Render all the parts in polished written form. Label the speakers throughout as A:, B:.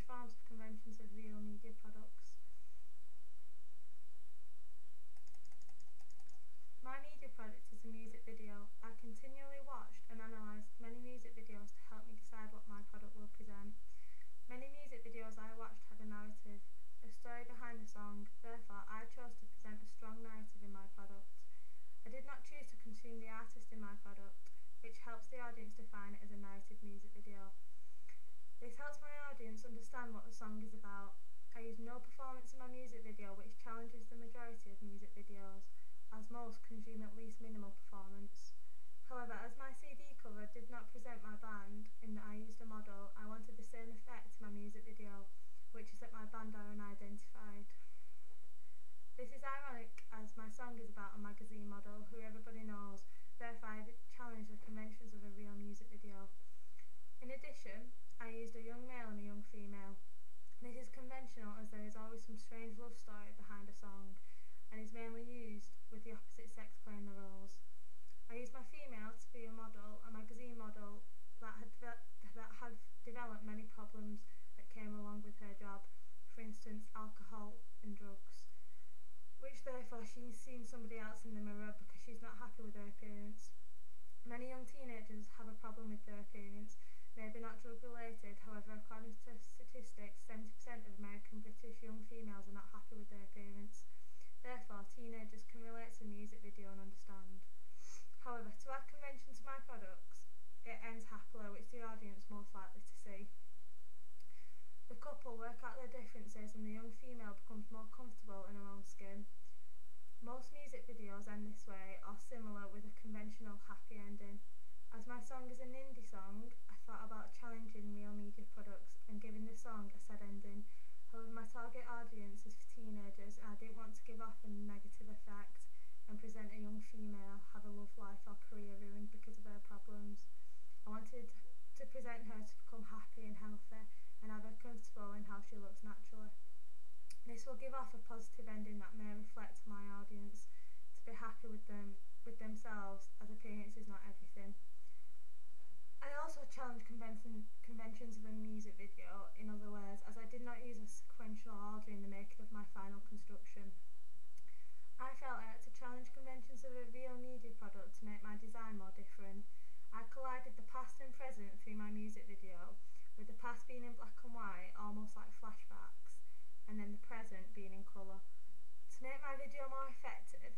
A: forms of conventions of real media products. My media product is a music video. I continually watched and analysed many music videos to help me decide what my product will present. Many music videos I watched had a narrative, a story behind the song, therefore I chose to present a strong narrative in my product. I did not choose to consume the artist in my product, which helps the audience define it as a narrative music video. This helps my audience understand what the song is about. I use no performance in my music video, which challenges the majority of music videos, as most consume at least minimal performance. However, as my CD cover did not present my band in that I used a model, I wanted the same effect to my music video, which is that my band are unidentified. This is ironic as my song is about a magazine model who everybody knows, therefore I challenge the conventions of a real music video. In addition, I used a young male and a young female. This is conventional as there is always some strange love story behind a song, and is mainly used with the opposite sex playing the roles. I used my female to be a model, a magazine model that had developed many problems that came along with her job, for instance alcohol and drugs, which therefore she's seen somebody else in the mirror because she's not happy with her appearance. Many young teenagers have a problem with their appearance, maybe not drug related, however according to statistics 70% of American British young females are not happy with their appearance. Therefore, teenagers can relate to the music video and understand. However, to add convention to my products, it ends happily, which the audience most likely to see. The couple work out their differences and the young female becomes more comfortable in her own skin. Most music videos end this way or similar with a conventional happy ending. As my song is an indie song, I thought about challenging real media products and giving the song a sad ending. However, my target audience is for teenagers and I didn't want to give off a negative effect and present a young female have a love life or career ruined because of her problems. I wanted to present her to become happy and healthy and have her comfortable in how she looks naturally. This will give off a positive ending that may reflect my audience to be happy with themselves, as appearance is not everything. I also challenge conventions of a music video in other ways, as I did not use a sequential order in the making of my final construction. I felt I had to challenge conventions of a real media product to make my design more different. I collided the past and present through my music video, with the past being in black and white, almost like flashbacks, and then the present being in colour. To make my video more effective,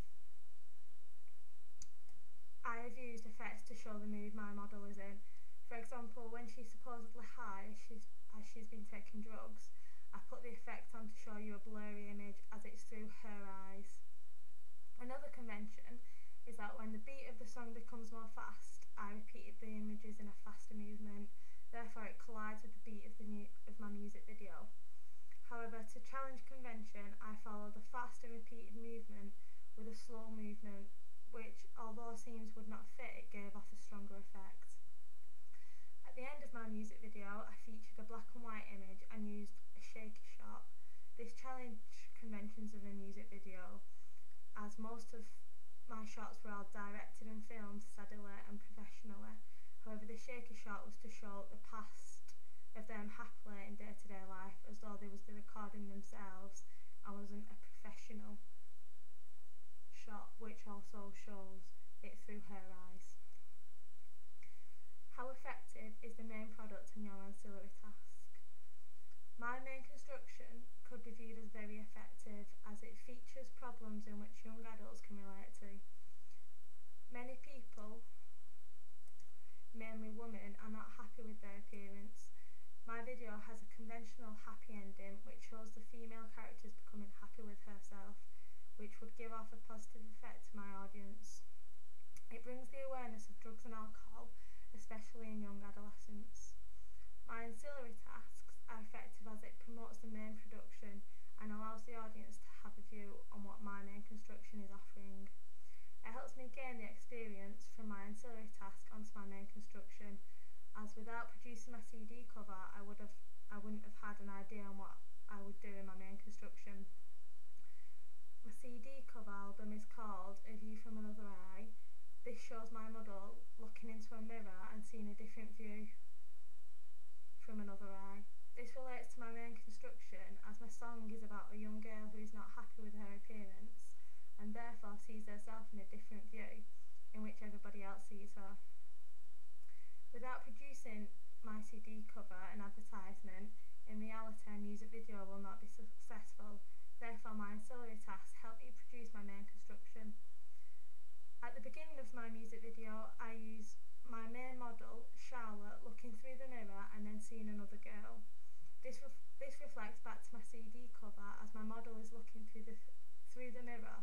A: I have used effects to show the mood my model is in. For example, when she's supposedly high as she's been taking drugs, I put the effect on to show you a blurry image as it's through her eyes. Another convention is that when the beat of the song becomes more fast, I repeated the images in a faster movement, therefore it collides with the beat of my music video. However, to challenge convention, I followed a fast and repeated movement with a slow movement, which, although scenes would not fit, it gave off a stronger effect. At the end of my music video, I featured a black and white image and used a shaky shot. This challenged conventions of a music video, as most of my shots were all directed and filmed steadily and professionally. However, the shaky shot was to show the past of them happily in day-to-day life, as though they was the recording themselves and wasn't a professional shot, which also shows it through her eyes. How effective is the main product in your ancillary task? My main construction could be viewed as very effective, as it features problems in which young adults can relate to. Many people, mainly women, are not happy with their appearance. My video has a conventional happy ending which shows the female characters becoming happy with herself, which would give off a positive effect to my audience. It brings the awareness of drugs and alcohol, especially in young adolescents. My ancillary tasks are effective as it promotes the main production and allows the audience to have a view on what my main construction is offering. It helps me gain the experience from my ancillary task onto my main construction, as without producing my CD cover I wouldn't have had an idea on what I would do in my main construction. My CD cover album is called A View from Another Eye. This shows my model looking into a mirror and seeing a different view from another eye. This relates to my main construction, as my song is about a young girl who is not happy with her appearance and therefore sees herself in a different view in which everybody else sees her. Without producing my CD cover and advertisement, in reality a music video will not be successful. Therefore my ancillary tasks help me produce my main construction. At the beginning of my music video, I use my main model, Charlotte, looking through the mirror and then seeing another girl. This reflects back to my CD cover, as my model is looking through the mirror.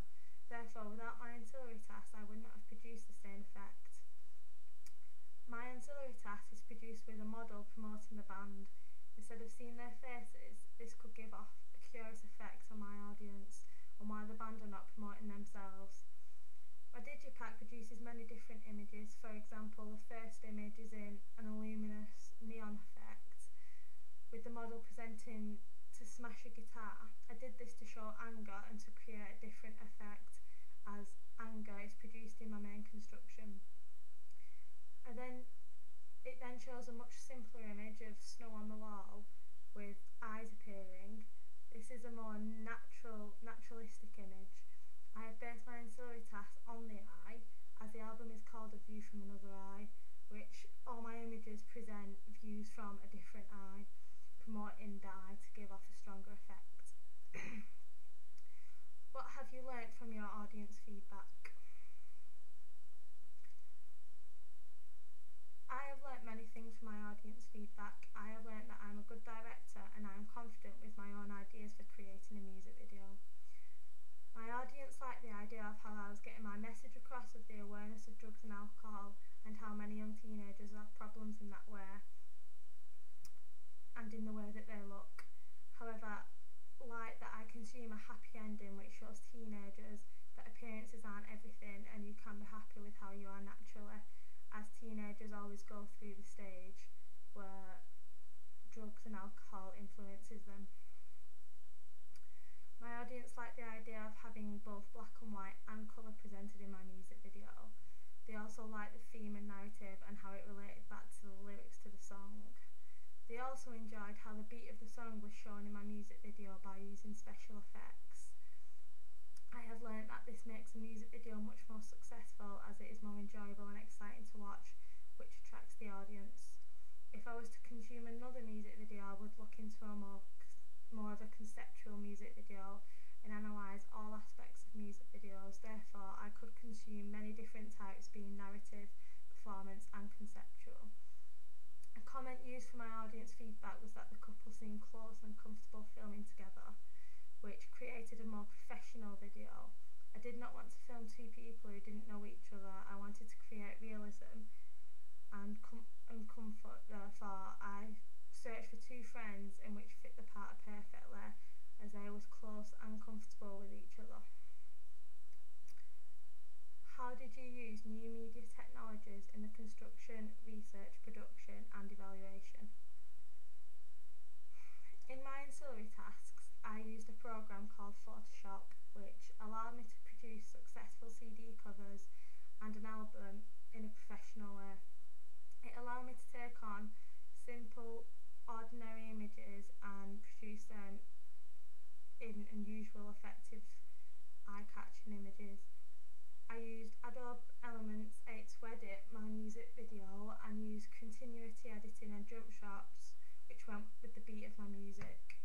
A: Therefore, without my ancillary tasks, I would not have produced the same effect. My ancillary task is produced with a model promoting the band. Instead of seeing their faces, this could give off a curious effect on my audience on why the band are not promoting themselves. My digipack produces many different images. For example, the first image is in an luminous neon effect, with the model presenting to smash a guitar. I did this to show anger and to create a different effect, as anger is produced in my main construction. It then shows a much simpler image of snow on the wall with eyes appearing. This is a more naturalistic image. I have based my ancillary task on the eye, as the album is called A View from Another Eye, which all my images present views from a different eye, promoting the eye to give off a stronger effect. What have you learnt from your audience feedback? I have learnt many things from my audience feedback. I have learnt that I am a good director and I am confident with my own ideas for creating a music video. My audience liked the idea of how I was getting my message across of the awareness of drugs and alcohol, and how many young teenagers have problems in that way and in the way that they look. However, like that I consume a happy ending which shows teenagers that appearances aren't everything and you can be happy with how you are naturally, as teenagers always go through the stage where drugs and alcohol influences them. My audience liked the idea of having both black and white and colour presented in my music video. They also liked the theme and narrative and how it related back to the lyrics to the song. They also enjoyed how the beat of the song was shown in my music video by using special effects. I have learnt that this makes a music video much more successful, as it is more enjoyable and exciting to watch, which attracts the audience. If I was to consume another music video, I would look into a more of a conceptual music video and analyse all aspects of music videos. Therefore, I could consume many different types, being narrative, performance and conceptual. A comment used for my audience feedback was that the couple seemed close and comfortable filming together, which created a more professional video. I did not want to film two people who didn't know each other. I wanted to create realism and comfort. Therefore, I searched for two friends in which fit the part perfectly, as they was close and comfortable with each other. How did you use new media technologies in the construction, research, production and evaluation? In my ancillary tasks, I used a program called Photoshop, which allowed me to produce successful CD covers and an album in a professional way. It allowed me to take on simple, ordinary images and produce them in unusual, effective, eye-catching images. I used Adobe Elements 8 to edit my music video and used continuity editing and jump shots which went with the beat of my music.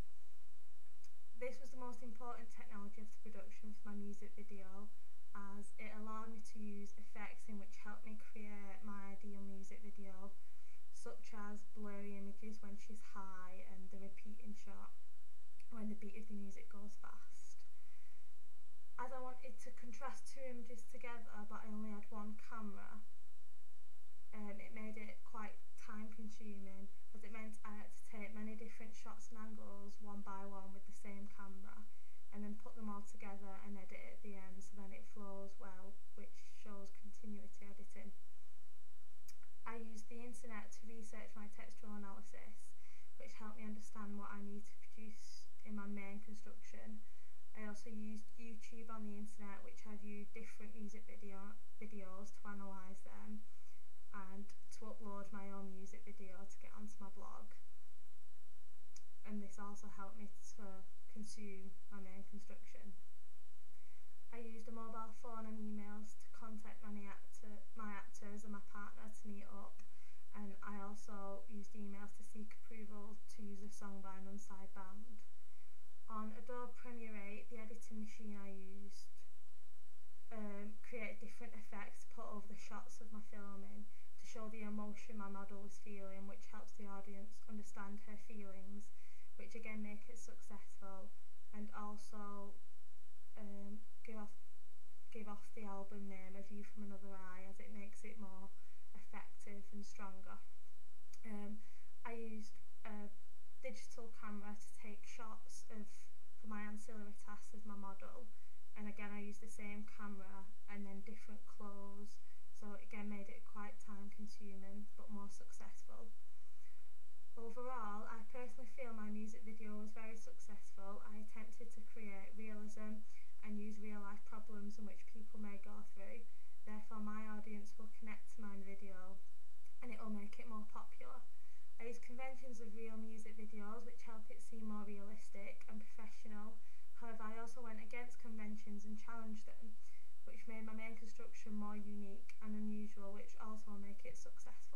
A: This was the most important technology of the production for my music video, as it allowed me to use effects in which helped me create my ideal music video, such as blurry images when she's high and the repeating shot when the beat of the music goes fast. As I wanted to contrast two images together but I only had one camera, it made it quite time consuming, as it meant I had to take many different shots and angles one by one with the same camera and then put them all together and edit it at the end so then it flows well, which shows continuity editing. I used the internet to research my textual analysis, which helped me understand what I need to produce in my main construction. I also used YouTube on the internet, which I viewed different music videos to analyse them and to upload my own music video to get onto my blog. and this also helped me to consume my main construction. I used a mobile phone and emails to contact my actors and my partner to meet up, and I also used emails to seek approval to use a song by an unsigned band. On Adobe Premiere 8, the editing machine I used created different effects to put over the shots of my filming to show the emotion my model was feeling, which helps the audience understand her feelings, which again make it successful, and also give off the album name A View from Another Eye, as it makes it more effective and stronger. I used a digital camera to take shots for my ancillary tasks as my model, and again I used the same camera and then different clothes, so again made it quite time consuming but more successful. Overall, I personally feel my music video was very successful. I attempted to create realism and use real life problems in which people may go through, therefore my audience will connect to my video and it will make it more popular. I use conventions of real music videos which help it seem more realistic and professional. However, I also went against conventions and challenged them, which made my main construction more unique and unusual, which also make it successful.